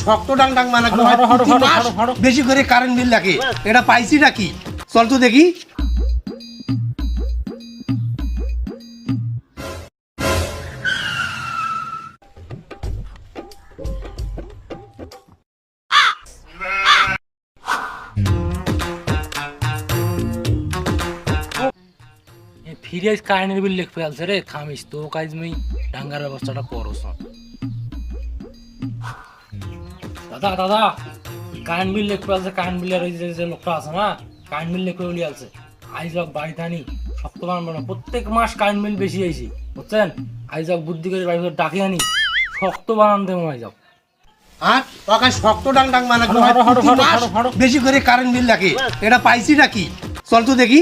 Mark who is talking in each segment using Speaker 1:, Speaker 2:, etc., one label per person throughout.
Speaker 1: শক্ত ডাং ডাং মানা বেশি করে কারেন্ট বিল লাগে। এটা পাইছি নাকি? চল তো দেখি।
Speaker 2: ফিরে কারেন্টের বিল লিখ ফেলছে রে, থামিস তো কাজ মই ডাঙ্গার ব্যবস্থাটা করছ। দাদা দাদা কারেন্ট বিল লিখ ফেলছে, কারেন্ট বিলের ওই যে লোকটা আছে না, কারেন্ট বিল লিখে উলি আছে। আইজ হোক বাড়িতে আনি শক্ত বানাবো না, প্রত্যেক মাস কারেন্ট বিল বেশি আইছি বুঝছেন। আইজ হোক বুদ্ধি করে বাড়ি ডাকে আনি শক্ত বানান দেবো। আইজ হোক
Speaker 1: শক্ত ডাং ডাং মানা বেশি করে কারেন্ট বিল লাগে। এটা পাইছি নাকি? চল তো দেখি।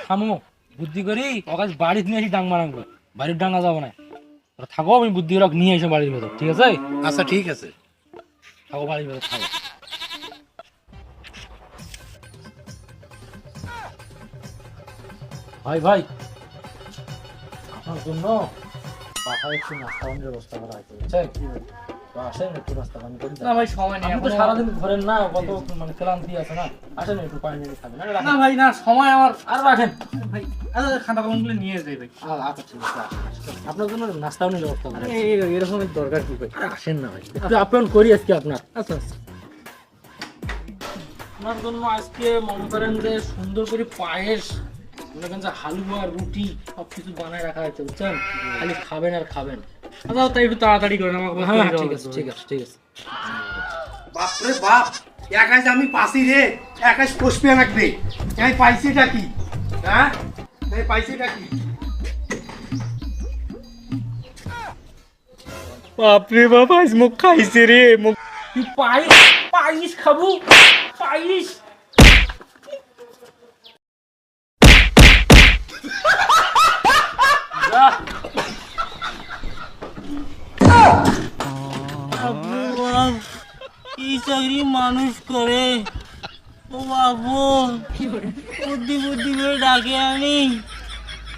Speaker 2: থামো, বুদ্ধি করি ওকে বাড়িতে নিয়ে আসি ডাং বানাবো, বাড়ির ডাঙ্গা যাবো না। থাকো, আমি বুদ্ধি করে নিয়ে এসে বাড়ির ভেতর, ঠিক আছে?
Speaker 1: আচ্ছা ঠিক আছে,
Speaker 2: থাকো বাড়ির ভেতর থাকো। ভাই ভাই আপনার জন্য পাখায় একটু নাস্তা পানির ব্যবস্থা করা হয়েছে বুঝছেন। তো আসেন একটু নাস্তা পানি করি।
Speaker 3: না ভাই সময় নেই,
Speaker 2: আপনি তো সারাদিন ঘরেন না, কত মানে ক্লান্তি আছে না। আসেন একটু পানি নিয়ে খাবেন।
Speaker 3: না ভাই না, সময় আমার
Speaker 2: আর রাখেন
Speaker 3: ভাই। আচ্ছা খাতা কলমগুলো নিয়ে যাই ভাই।
Speaker 2: আচ্ছা ঠিক আছে, আপনার জন্য নাস্তা পানির ব্যবস্থা করা হয়েছে।
Speaker 3: এরকম দরকার কি ভাই?
Speaker 2: আসেন না ভাই, একটু আপ্যায়ন করি আজকে আপনার।
Speaker 3: আচ্ছা
Speaker 2: আপনার জন্য আজকে মনে করেন যে সুন্দর করে পায়েস, মনে করেন যে হালুয়া, রুটি সবকিছু বানায় রাখা হয়েছে বুঝছেন। খালি খাবেন আর খাবেন।
Speaker 3: আচ্ছা তাই একটু তাড়াতাড়ি করেন, আমাকে
Speaker 2: হ্যাঁ ঠিক আছে ঠিক আছে ঠিক আছে।
Speaker 1: বাপরে বাপ, একাজ আমি পাসি রে, একাজ পুষবে লাগবে। আমি পাইছিটা কি? হ্যাঁ এই পাইছিটা কি?
Speaker 3: বাপরে বাপ, আজ মুখ খাইছে রে মুখ।
Speaker 2: তুই পায়েস পায়েস খাবো, পায়েস।
Speaker 3: কি চাকরি মানুষ করে ও বাবু, বুদ্ধি বুদ্ধি করে ডাকে আনি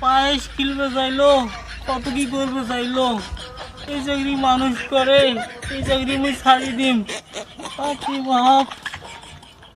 Speaker 3: পায়েস কিনবে চাইলো, কত কি করবে চাইলো। এই চাকরি মানুষ করে, এই চাকরি আমি ছাড়ি দিম। বাপরে বাপ।